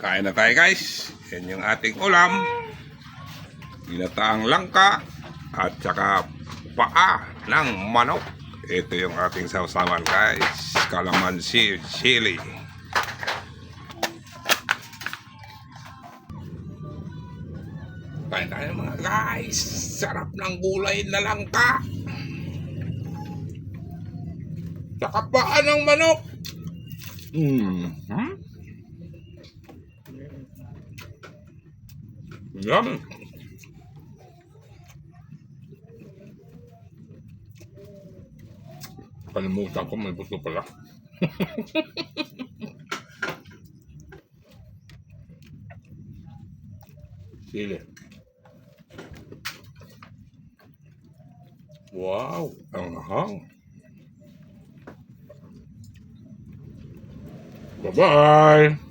Kain na tayo guys. Yan yung ating ulam. Ginataang langka at saka paa ng manok. Ito yung ating sausawan guys. Calamansi chili. Kain tayo mga guys. Sarap ng gulay na langka. Saka paa ng manok. Yum. Kalimutan ko may buto pala. Sili. Wow, ang hang. Bye-bye.